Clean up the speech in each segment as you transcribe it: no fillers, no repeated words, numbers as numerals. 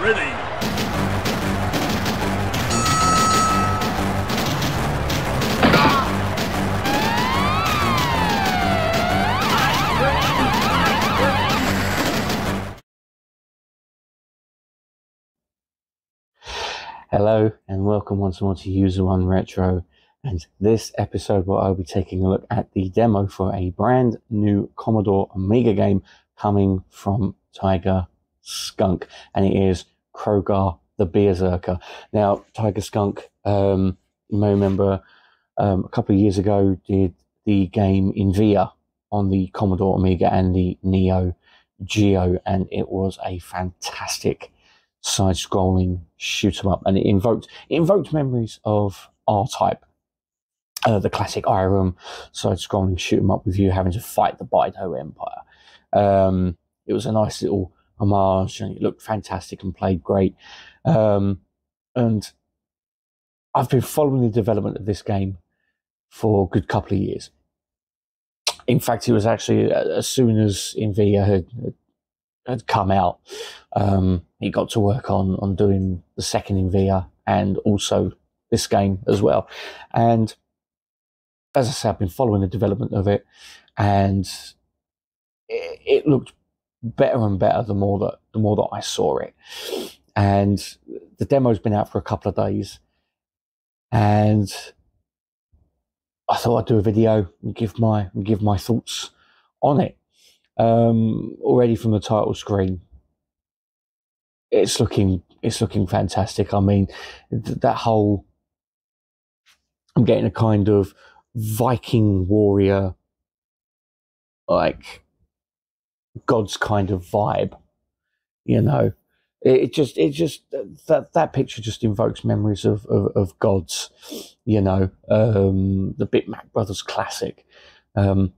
ready. Hello and welcome once more to USR1 Retro, and this episode where I'll be taking a look at the demo for a brand new Commodore Amiga game coming from Tigerskunk, and it is KROGHARR the Beerserker. Now Tigerskunk, you may remember a couple of years ago did the game Invia on the Commodore Amiga and the Neo Geo, and it was a fantastic side-scrolling shoot 'em up, and it invoked memories of R-Type, the classic IRM side-scrolling shoot 'em up with you having to fight the Baido Empire. It was a nice little homage, and it looked fantastic and played great. And I've been following the development of this game for a good couple of years. In fact, it was actually as soon as Invia had come out, he got to work on doing the second Invia and also this game as well. And as I said, I've been following the development of it, and it looked better and better the more that I saw it. And the demo's been out for a couple of days, and I thought I'd do a video and give my thoughts on it. Already from the title screen, it's looking fantastic. I mean, that whole, I'm getting a kind of Viking warrior, like gods kind of vibe, you know. It just that picture just invokes memories of gods, you know. The Bitmap Brothers classic. I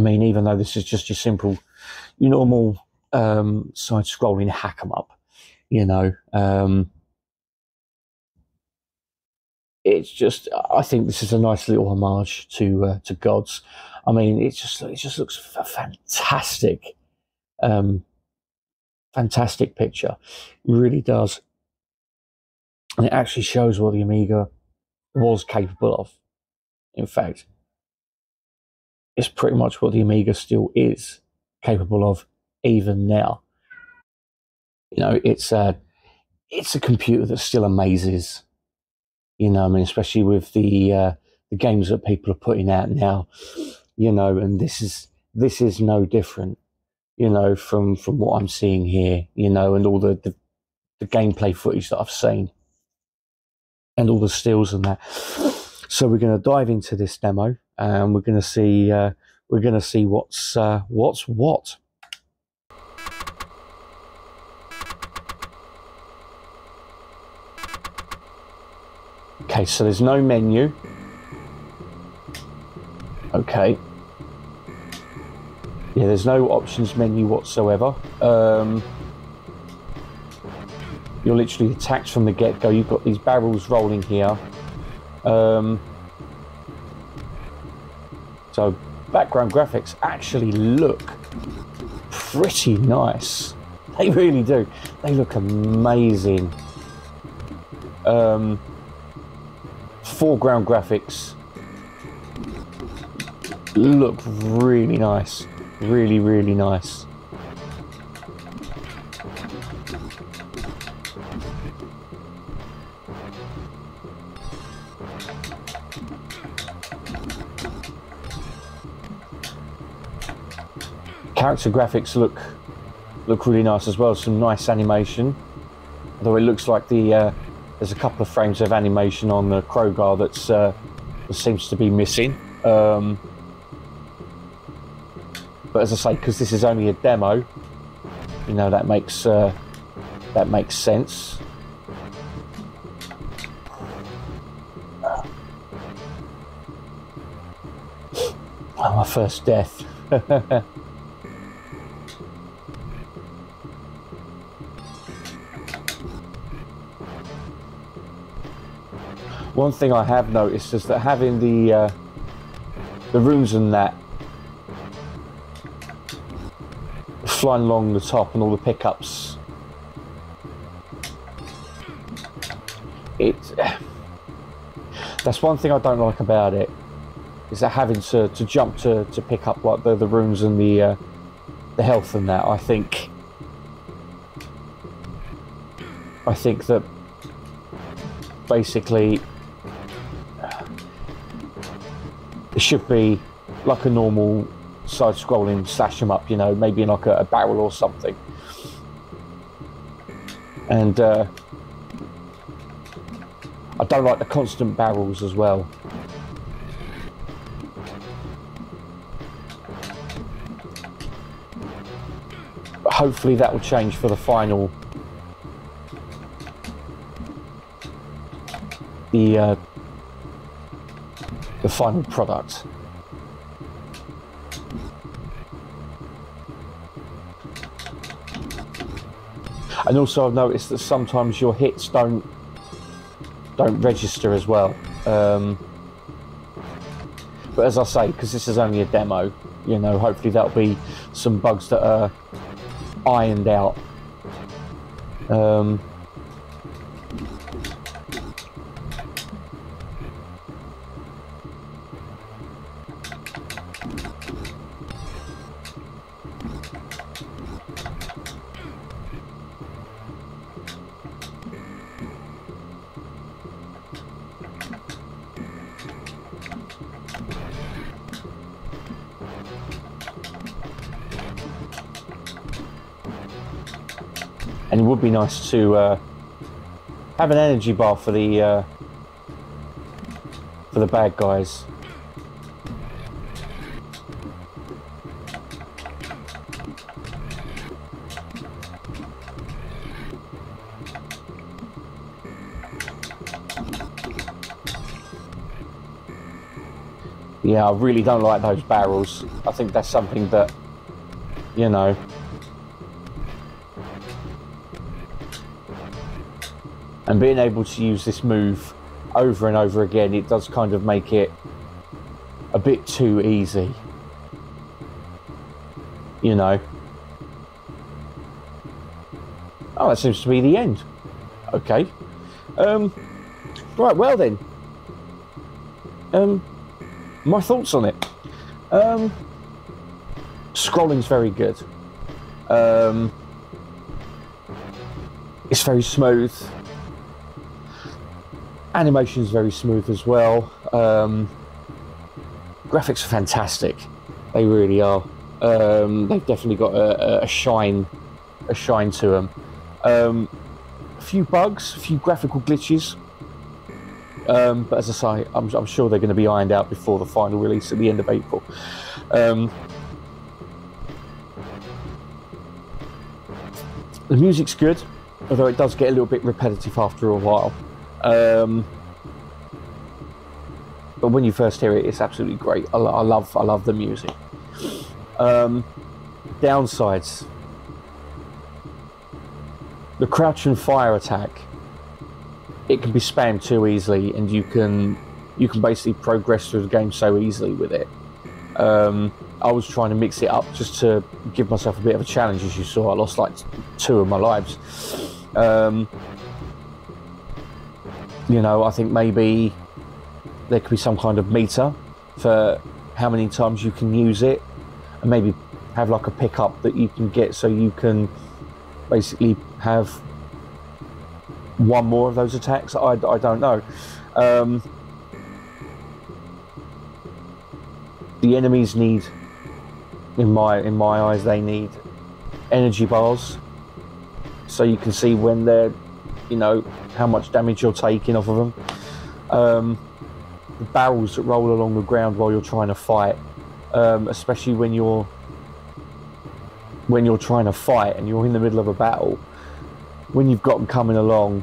mean, even though this is just your simple, your normal side-scrolling hack 'em up, you know, it's just, I think this is a nice little homage to gods. I mean, it just looks fantastic, fantastic picture. It really does, and it actually shows what the Amiga was capable of. In fact, it's pretty much what the Amiga still is capable of even now. You know, it's a computer that still amazes. You know, I mean, especially with the games that people are putting out now. You know, and this is no different. You know, from what I'm seeing here. You know, and all the gameplay footage that I've seen, and all the stills and that. So we're going to dive into this demo, and we're going to see what's what. Okay, so there's no menu. Okay. Yeah, there's no options menu whatsoever. You're literally attacked from the get-go. You've got these barrels rolling here. So background graphics actually look pretty nice. They really do. They look amazing. Foreground graphics look really nice. Really, really nice. Character graphics look really nice as well. Some nice animation, although it looks like there's a couple of frames of animation on the KROGHARR that seems to be missing. But as I say, because this is only a demo, you know, that makes sense. Oh, my first death. One thing I have noticed is that having the rooms and that flying along the top and all the pickups that's one thing I don't like about it, is that having to jump to pick up like the runes and the health and that. I think that basically it should be like a normal side-scrolling slash 'em up, you know, maybe in like a barrel or something. And I don't like the constant barrels as well. But hopefully that will change for the final. The final product. And also I've noticed that sometimes your hits don't register as well. But as I say, because this is only a demo, you know, hopefully that'll be some bugs that are ironed out. And it would be nice to have an energy bar for the bad guys. Yeah, I really don't like those barrels. I think that's something that, you know, and being able to use this move over and over again, it does kind of make it a bit too easy, you know. Oh, that seems to be the end. Okay. Right, well then. My thoughts on it. Scrolling's very good. It's very smooth. Animation's very smooth as well. Graphics are fantastic. They really are. They've definitely got a shine to them. A few bugs, a few graphical glitches. But as I say, I'm sure they're going to be ironed out before the final release at the end of April. The music's good, although it does get a little bit repetitive after a while. But when you first hear it, it's absolutely great. I love the music. Downsides: the crouch and fire attack. It can be spammed too easily, and you can basically progress through the game so easily with it. I was trying to mix it up just to give myself a bit of a challenge. As you saw, I lost like 2 of my lives. You know, I think maybe there could be some kind of meter for how many times you can use it, and maybe have like a pickup that you can get, so you can basically have one more of those attacks. I don't know. The enemies need, in my eyes, they need energy bars, so you can see when they're, you know, how much damage you're taking off of them. The barrels that roll along the ground while you're trying to fight, especially when you're trying to fight and you're in the middle of a battle, when you've got them coming along,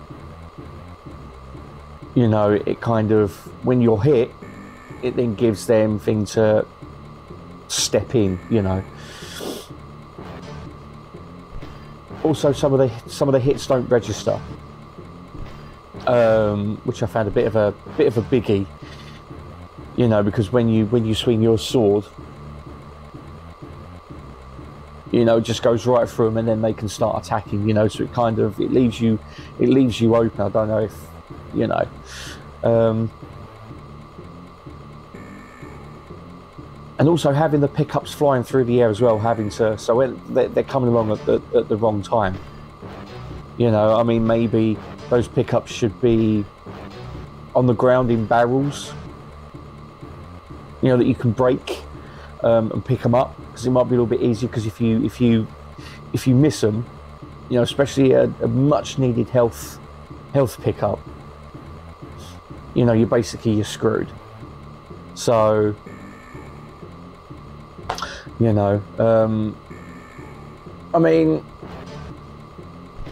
you know, it kind of, when you're hit, it then gives them thing to step in, you know. Also, some of the hits don't register, which I found a bit of a biggie, you know, because when you swing your sword, you know, it just goes right through them, and then they can start attacking, you know. So it leaves you open. I don't know you know. And also having the pickups flying through the air as well, so when they're coming along at the wrong time. You know, I mean, maybe those pickups should be on the ground in barrels, you know, that you can break and pick them up, because it might be a little bit easier. Because if you miss them, you know, especially a much needed health pickup, you know, you're screwed. So, you know, I mean,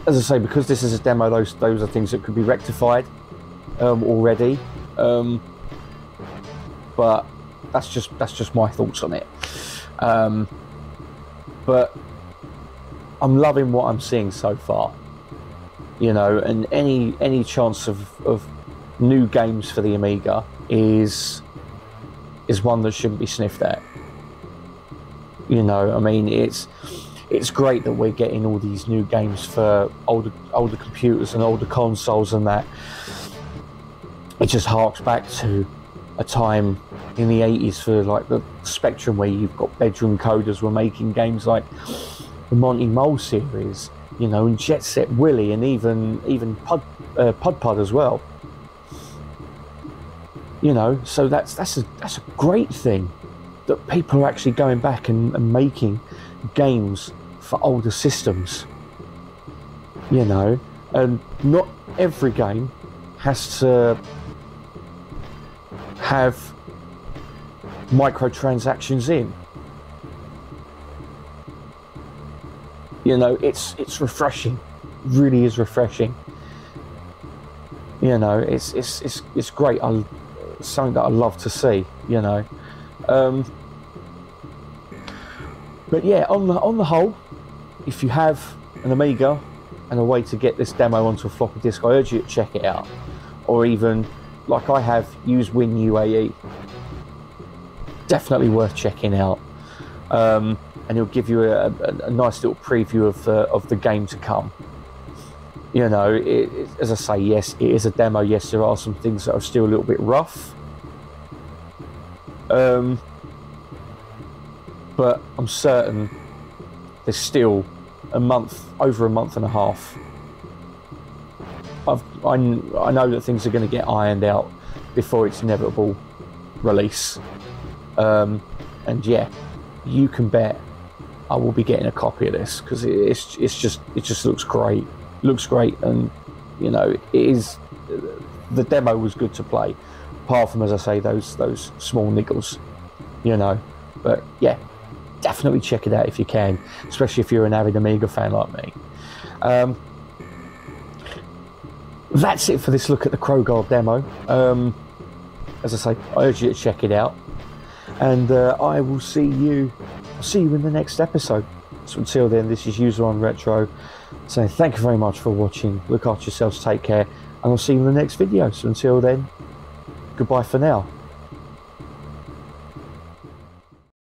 as I say, because this is a demo, those are things that could be rectified already. But that's just my thoughts on it. But I'm loving what I'm seeing so far. You know, and any chance of new games for the Amiga is one that shouldn't be sniffed at. You know, I mean, it's great that we're getting all these new games for older computers and older consoles and that. It just harks back to a time in the 80s for like the Spectrum, where you've got bedroom coders were making games like the Monty Mole series, you know, and Jet Set Willy, and even Pod as well. You know, so that's a great thing, that people are actually going back and making games for older systems. You know, and not every game has to have microtransactions in. You know, it's refreshing, really is refreshing. You know, it's great. Something that I love to see. You know, but yeah, on the whole, if you have an Amiga and a way to get this demo onto a floppy disk, I urge you to check it out, or even, like I have, use WinUAE. Definitely worth checking out, and it'll give you a nice little preview of the game to come. You know, as I say, yes, it is a demo. Yes, there are some things that are still a little bit rough, but I'm certain there's still over a month and a half. I know that things are going to get ironed out before its inevitable release, and yeah, you can bet I will be getting a copy of this, because it just looks great. And you know, the demo was good to play, apart from, as I say, those small niggles, you know. But yeah, definitely check it out if you can, especially if you're an avid Amiga fan like me. That's it for this look at the KROGHARR demo. As I say, I urge you to check it out, and I will see you in the next episode. So until then, this is USR1 Retro saying thank you very much for watching. Look after yourselves, take care, and I'll see you in the next video. So until then, goodbye for now.